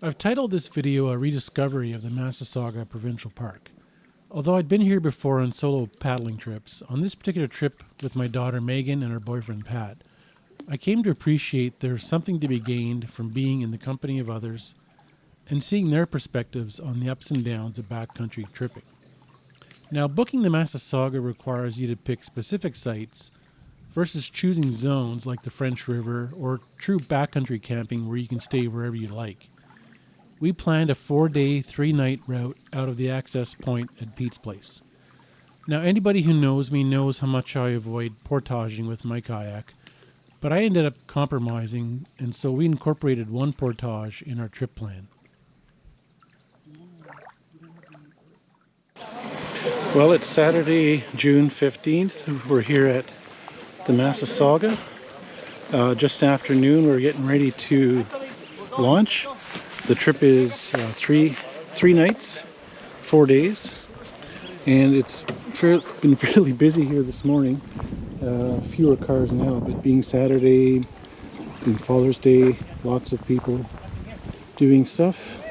I've titled this video a rediscovery of the Massasauga Provincial Park. Although I'd been here before on solo paddling trips, on this particular trip with my daughter Megan and her boyfriend Pat, I came to appreciate there's something to be gained from being in the company of others and seeing their perspectives on the ups and downs of backcountry tripping. Now, booking the Massasauga requires you to pick specific sites versus choosing zones like the French River or true backcountry camping where you can stay wherever you like. We planned a 4-day, 3-night route out of the access point at Pete's place. Now, anybody who knows me knows how much I avoid portaging with my kayak, but I ended up compromising, and so we incorporated one portage in our trip plan. Well, it's Saturday, June 15th. We're here at the Massasauga. Just afternoon, we're getting ready to launch. The trip is three nights, 4 days, and it's been fairly busy here this morning. Fewer cars now, but being Saturday, being Father's Day, lots of people doing stuff.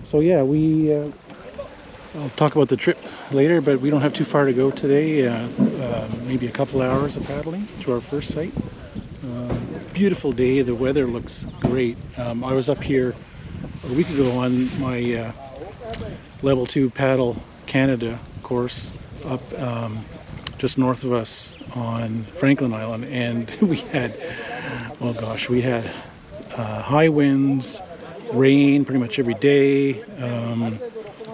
So yeah, I'll talk about the trip later, but we don't have too far to go today. Maybe a couple hours of paddling to our first site. Beautiful day. The weather looks great. I was up here a week ago on my level 2 paddle Canada course up just north of us on Franklin Island, and we had high winds, rain pretty much every day,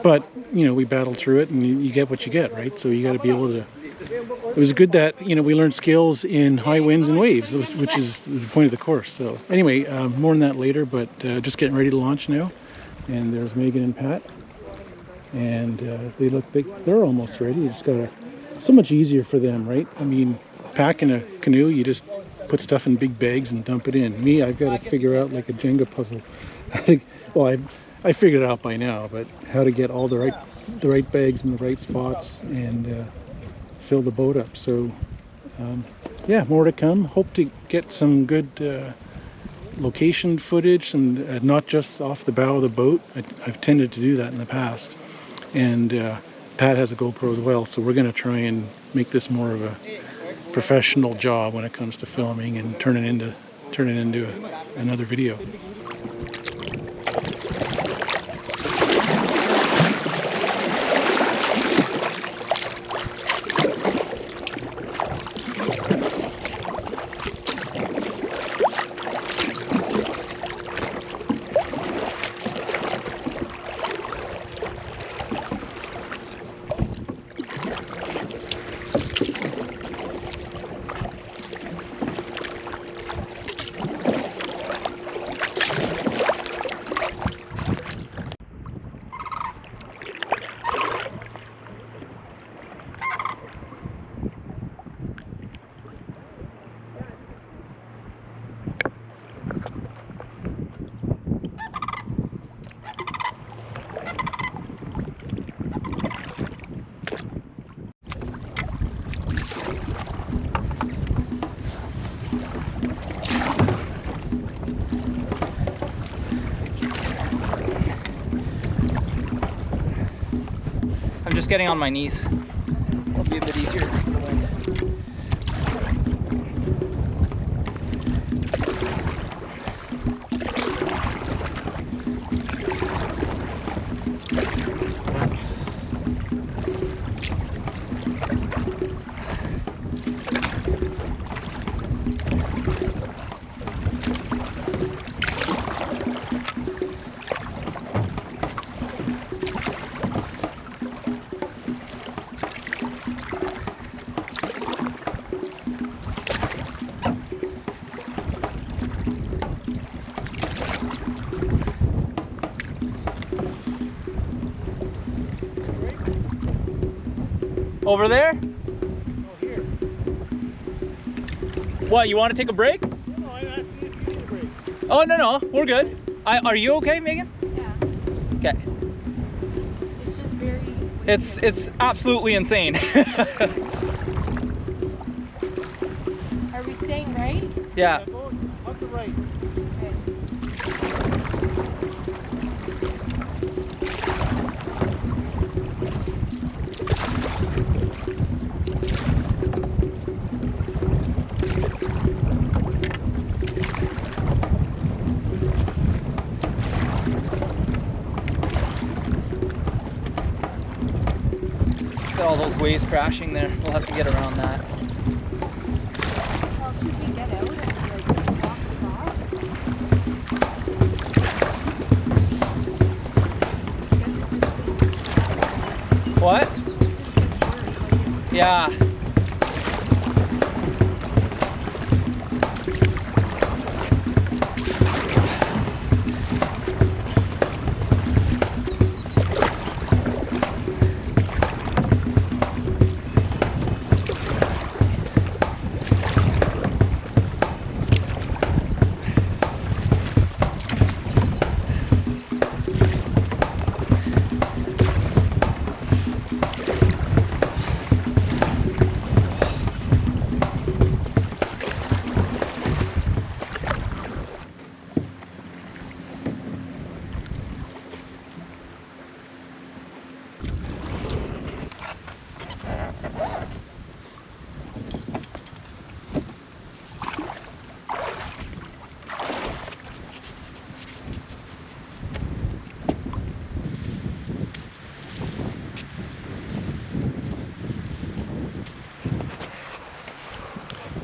but you know, we battled through it, and you get what you get, right? So you got to be able to. It was good that, you know, we learned skills in high winds and waves, which is the point of the course. So anyway, more on that later, but just getting ready to launch now. And there's Megan and Pat, and they're almost ready. You just gotta, so much easier for them, right? I mean, packing a canoe, you just put stuff in big bags and dump it in. Me, I've got to figure out like a Jenga puzzle. Well, I figured it out by now, but how to get all the right bags in the right spots and fill the boat up. So yeah, more to come. Hope to get some good location footage, and not just off the bow of the boat. I've tended to do that in the past, and Pat has a GoPro as well, so we're going to try and make this more of a professional job when it comes to filming and turn it into another video. I'm just getting on my knees. It'll be a bit easier. Over there? Oh, here. What, you want to take a break? No, I'm asking if you need a break. Oh, no, we're good. Are you okay, Megan? Yeah. Okay. It's just very... It's absolutely insane. Are we staying right? Yeah. Go up the right. Okay. All those waves crashing there. We'll have to get around that. Well, should we get out and like walk the dog? What? Yeah.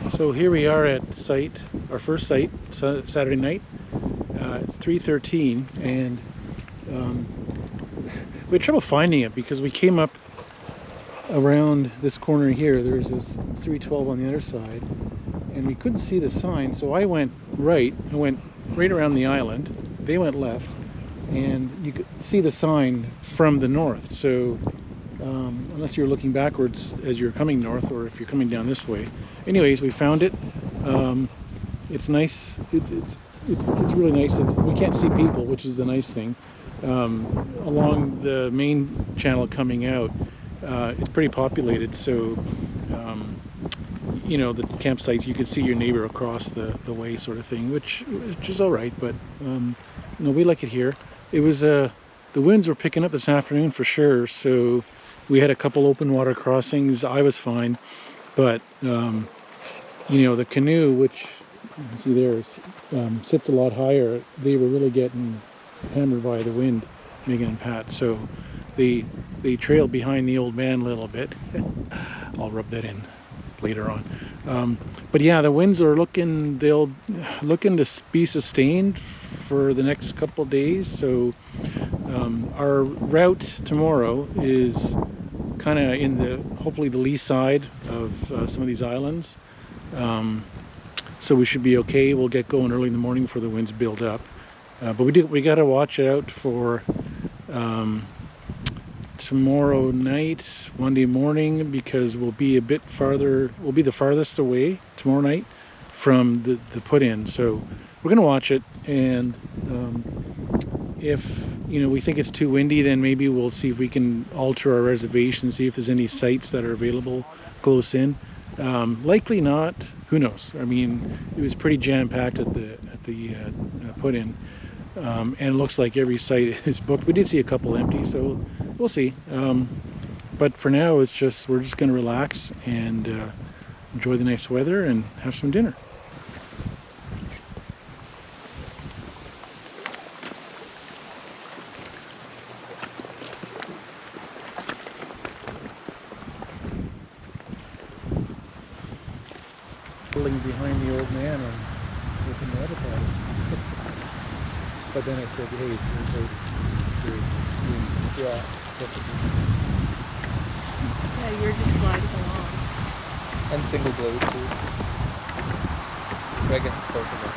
So here we are at site, our first site, Saturday night. It's 3:13, and we had trouble finding it because we came up around this corner here. There's this 312 on the other side, and we couldn't see the sign. So I went right. I went right around the island. They went left, and you could see the sign from the north. So unless you're looking backwards as you're coming north, or if you're coming down this way. Anyways, we found it. It's nice. It's really nice that we can't see people, which is the nice thing. Along the main channel coming out, it's pretty populated, so you know, the campsites, you can see your neighbor across the way, sort of thing, which is all right. But no, we like it here. It was the winds were picking up this afternoon for sure, so we had a couple open water crossings. I was fine, but you know, the canoe, which you can see there, sits a lot higher. They were really getting hammered by the wind, Megan and Pat. So they trailed behind the old man a little bit. I'll rub that in later on. But yeah, the winds are looking to be sustained for the next couple days. So our route tomorrow is kind of in hopefully the lee side of some of these islands. So we should be okay. We'll get going early in the morning before the winds build up. But we got to watch out for tomorrow night, Monday morning, because we'll be a bit farther. We'll be the farthest away tomorrow night from the put-in. So we're gonna watch it, and if you know we think it's too windy, then maybe we'll see if we can alter our reservation, see if there's any sites that are available close in. Likely not. Who knows? I mean, it was pretty jam-packed at the put-in, and it looks like every site is booked. We did see a couple empty, so we'll see. But for now, we're just going to relax and enjoy the nice weather and have some dinner. Behind the old man and looking at it. But then I said, hey, yeah. Yeah, you're just gliding along. And single blade too. I guess both of us.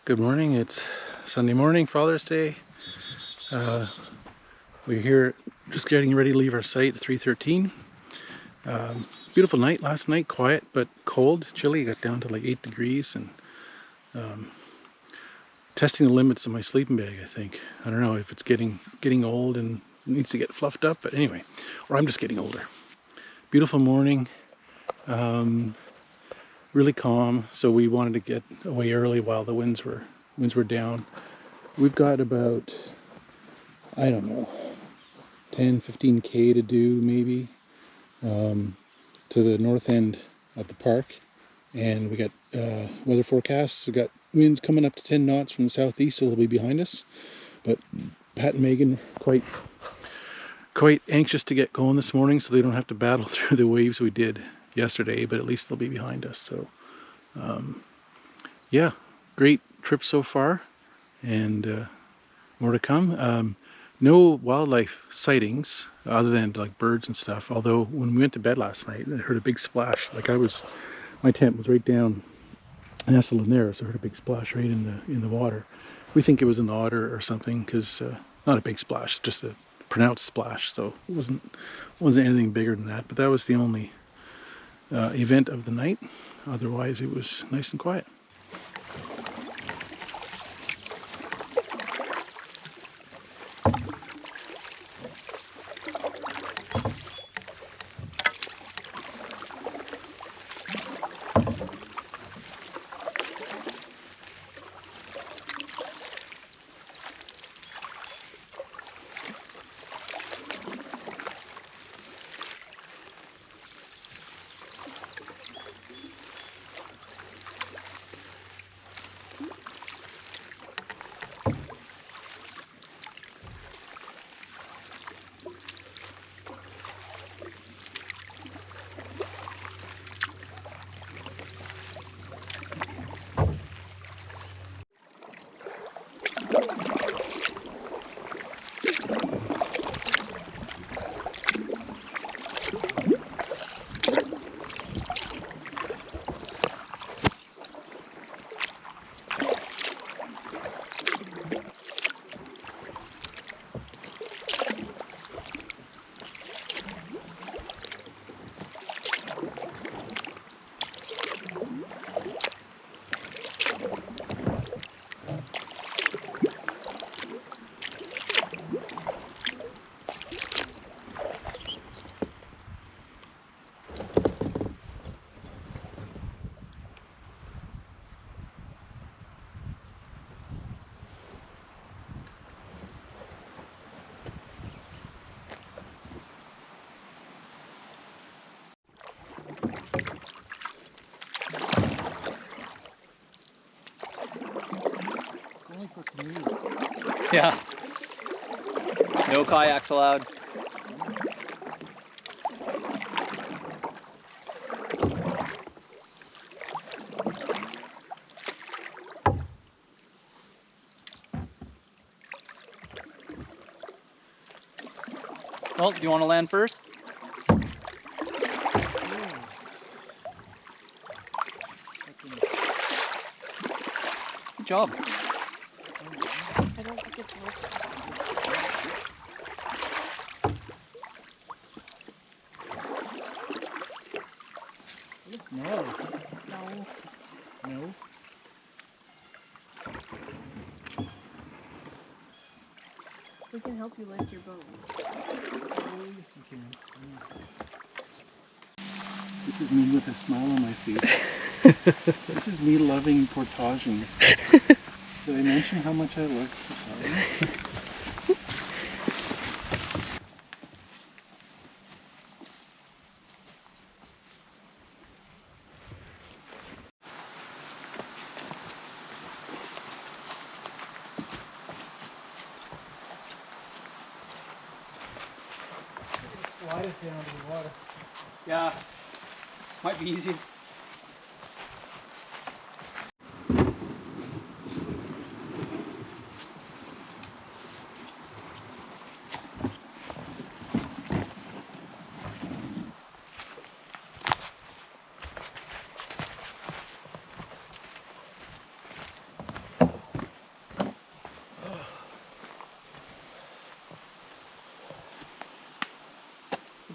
Good morning. It's Sunday morning, Father's Day. We're here just getting ready to leave our site at 3:13. Beautiful night last night, quiet but cold, chilly. It got down to like 8 degrees and testing the limits of my sleeping bag, I think. I don't know if it's getting old and needs to get fluffed up, but anyway, or I'm just getting older. Beautiful morning. Really calm, so we wanted to get away early while the winds were down. We've got about, I don't know, 10-15K to do maybe, to the north end of the park, and we got weather forecasts. We got winds coming up to 10 knots from the southeast, so they'll be behind us. But Pat and Megan quite anxious to get going this morning, so they don't have to battle through the waves we did yesterday. But at least they'll be behind us. So yeah, great trip so far, and more to come. No wildlife sightings other than like birds and stuff. Although when we went to bed last night, I heard a big splash. Like my tent was right down nestled in there, so I heard a big splash right in the water. We think it was an otter or something, because not a big splash, just a pronounced splash. So it wasn't anything bigger than that. But that was the only event of the night. Otherwise, it was nice and quiet. Yeah. No kayaks allowed. Well, do you want to land first? Good job. I don't think it's worth it. No. No. No. We can help you lift your boat. Oh, yes you can. This is me with a smile on my face. This is me loving portaging. Did I mention how much I love portaging? Slide it down to the water. Yeah. Might be easiest.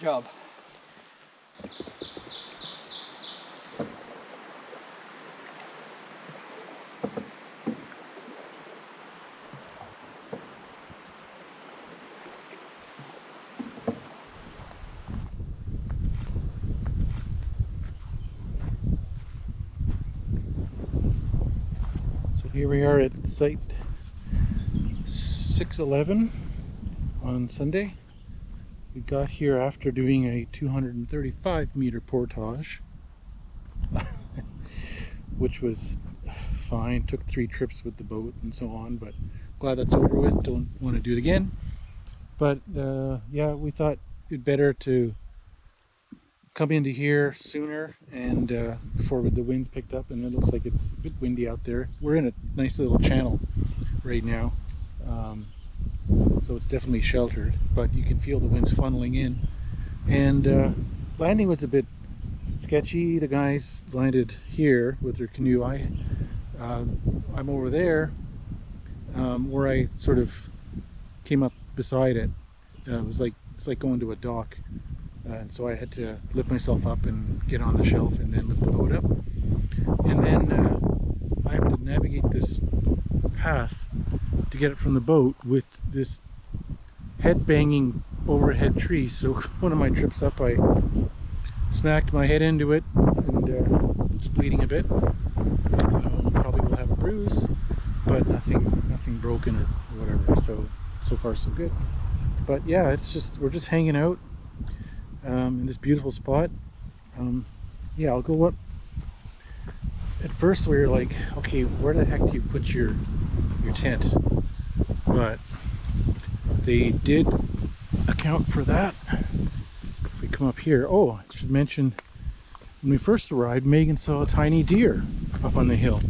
job. So here we are at site 611 on Sunday. We got here after doing a 235 meter portage, which was fine. Took 3 trips with the boat and so on, but glad that's over with. Don't want to do it again. But yeah, we thought it'd better to come into here sooner and before the winds picked up, and it looks like it's a bit windy out there. We're in a nice little channel right now, so it's definitely sheltered, but you can feel the winds funneling in. And landing was a bit sketchy. The guys landed here with their canoe. I'm over there where I sort of came up beside it. It's like going to a dock. And so I had to lift myself up and get on the shelf and then lift the boat up. And then I have to navigate this path to get it from the boat with this head-banging overhead tree. So one of my trips up, I smacked my head into it and it's bleeding a bit. Probably will have a bruise, but nothing broken or whatever. So far so good. But yeah, we're just hanging out in this beautiful spot. Yeah, I'll go up. At first we were like, okay, where the heck do you put your tent? But they did account for that. If we come up here, oh, I should mention, when we first arrived, Megan saw a tiny deer up on the hill.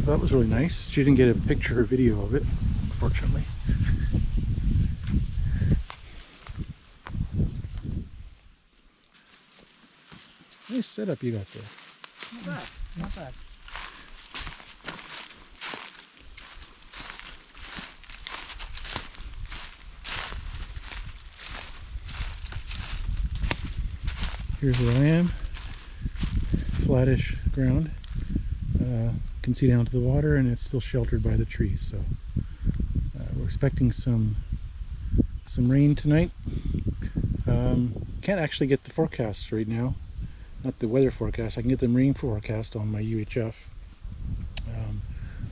That was really nice. She didn't get a picture or video of it, unfortunately. Nice setup you got there. Not bad. Not bad. Here's where I am. Flattish ground. Can see down to the water, and it's still sheltered by the trees. So we're expecting some rain tonight. Can't actually get the forecast right now. Not the weather forecast. I can get the rain forecast on my UHF.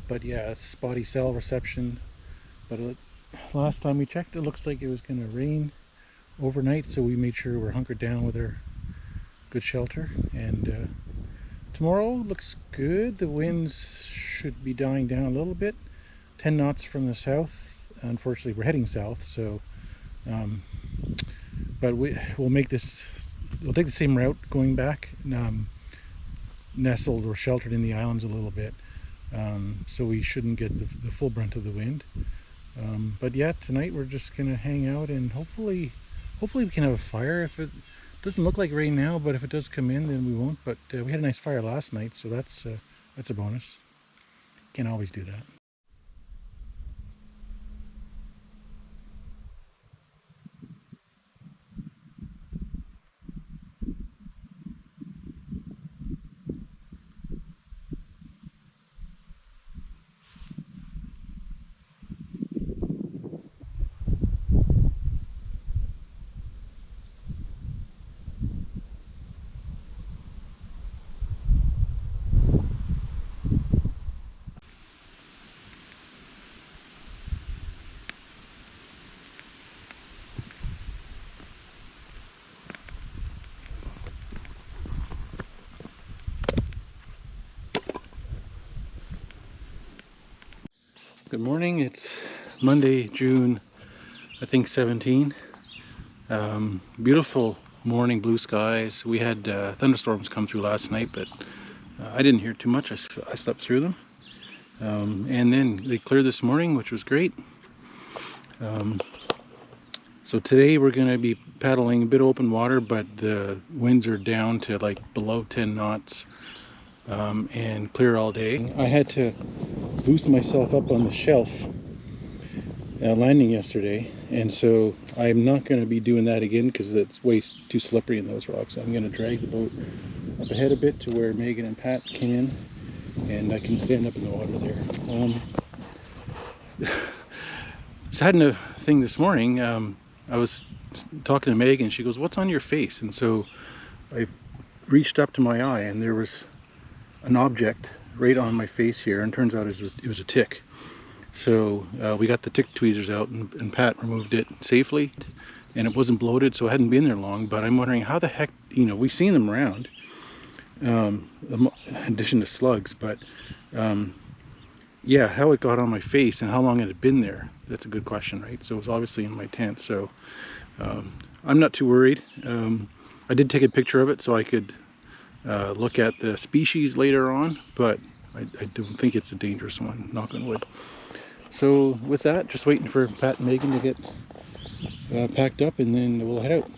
But yeah, it's spotty cell reception. But last time we checked, it looks like it was going to rain overnight, so we made sure we're hunkered down with our good shelter. And tomorrow looks good. The winds should be dying down a little bit. 10 knots from the south. Unfortunately, we're heading south, so but we'll make this. We'll take the same route going back, nestled or sheltered in the islands a little bit, so we shouldn't get the full brunt of the wind. But yeah, tonight we're just gonna hang out, and hopefully we can have a fire. If it doesn't look like rain now, but if it does come in, then we won't. But we had a nice fire last night, so that's a bonus. Can't always do that. Good morning. It's Monday, June, I think 17. Beautiful morning, blue skies. We had thunderstorms come through last night, but I didn't hear too much. I slept through them. And then they cleared this morning, which was great. So today we're going to be paddling a bit open water, but the winds are down to like below 10 knots. And clear all day. I had to boost myself up on the shelf landing yesterday, and so I'm not going to be doing that again because it's way too slippery in those rocks. I'm going to drag the boat up ahead a bit to where Megan and Pat came in, and I can stand up in the water there. Just had a thing this morning. I was talking to Megan. She goes, "What's on your face?" And so I reached up to my eye, and there was an object right on my face here, and turns out it was a tick. So we got the tick tweezers out, and Pat removed it safely, and it wasn't bloated, so it hadn't been there long. But I'm wondering how the heck, we've seen them around, in addition to slugs, but yeah, how it got on my face and how long it had been there, that's a good question, right? So it's obviously in my tent, so I'm not too worried. I did take a picture of it so I could look at the species later on, but I don't think it's a dangerous one, knock on wood. So with that, just waiting for Pat and Megan to get packed up, and then we'll head out.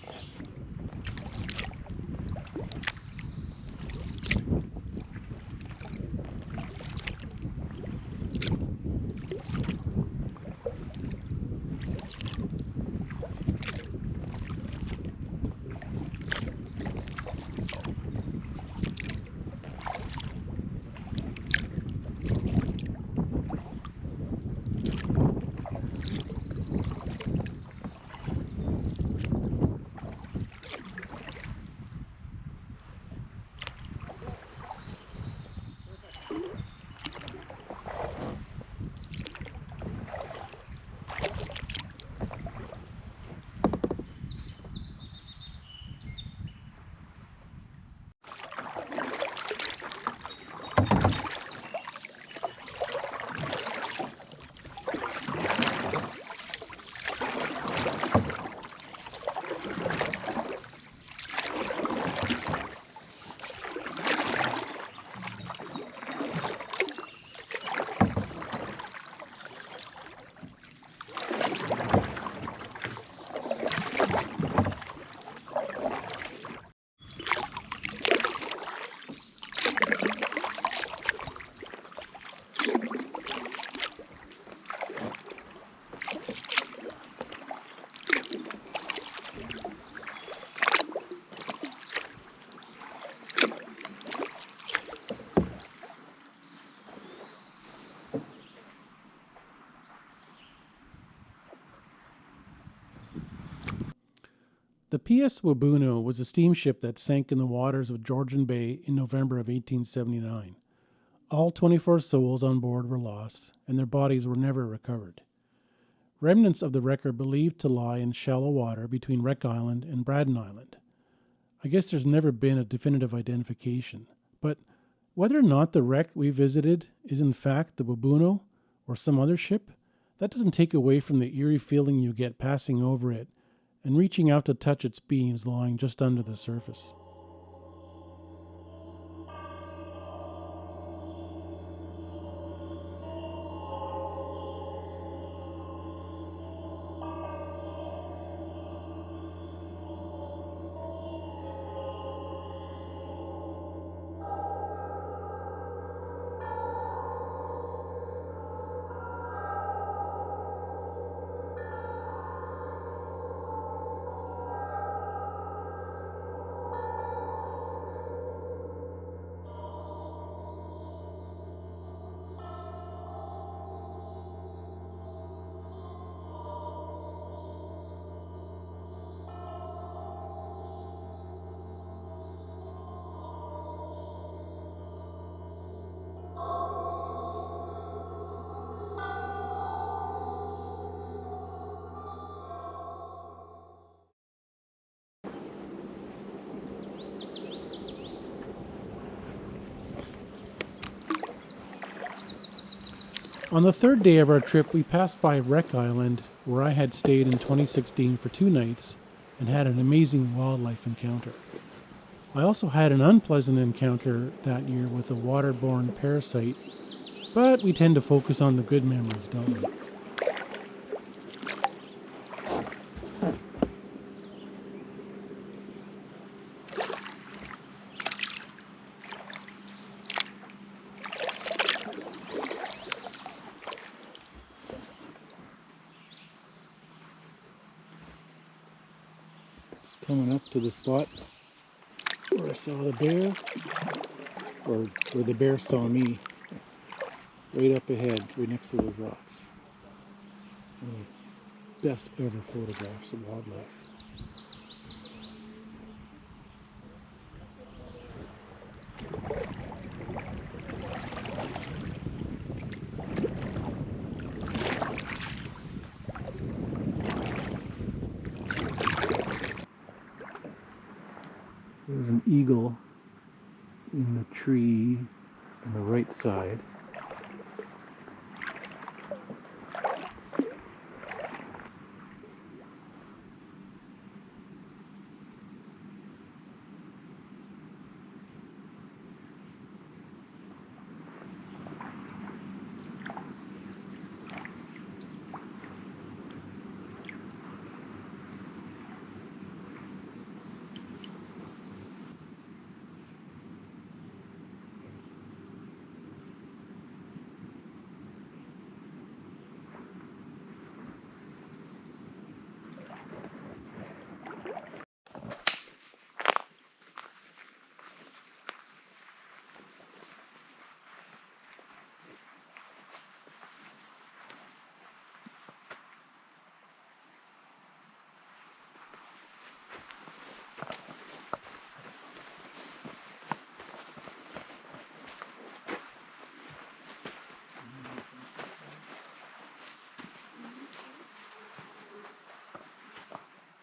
The PS Wabuno was a steamship that sank in the waters of Georgian Bay in November of 1879. All 24 souls on board were lost, and their bodies were never recovered. Remnants of the wreck are believed to lie in shallow water between Wreck Island and Braddon Island. I guess there's never been a definitive identification, but whether or not the wreck we visited is in fact the Wabuno or some other ship, that doesn't take away from the eerie feeling you get passing over it and reaching out to touch its beams lying just under the surface. On the third day of our trip, we passed by Wreck Island, where I had stayed in 2016 for 2 nights and had an amazing wildlife encounter. I also had an unpleasant encounter that year with a waterborne parasite, but we tend to focus on the good memories, don't we? Coming up to the spot where I saw the bear, or where the bear saw me, right up ahead, right next to those rocks. One of the best ever photographs of wildlife. There's an eagle in the tree on the right side.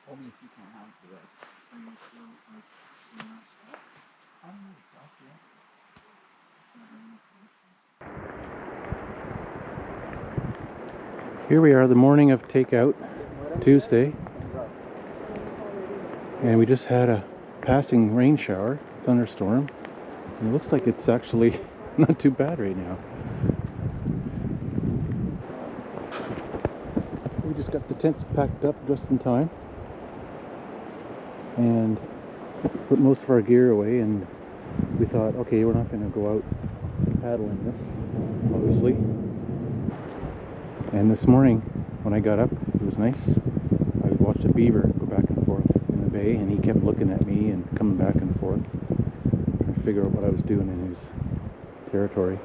Only if you can't have the rest. Here we are, the morning of takeout, Tuesday, and we just had a passing rain shower, thunderstorm, and it looks like it's actually not too bad right now. We just got the tents packed up just in time and put most of our gear away, and we thought, okay, we're not going to go out paddling this, obviously. And this morning, when I got up, it was nice. I watched a beaver go back and forth in the bay, and he kept looking at me and coming back and forth, trying to figure out what I was doing in his territory.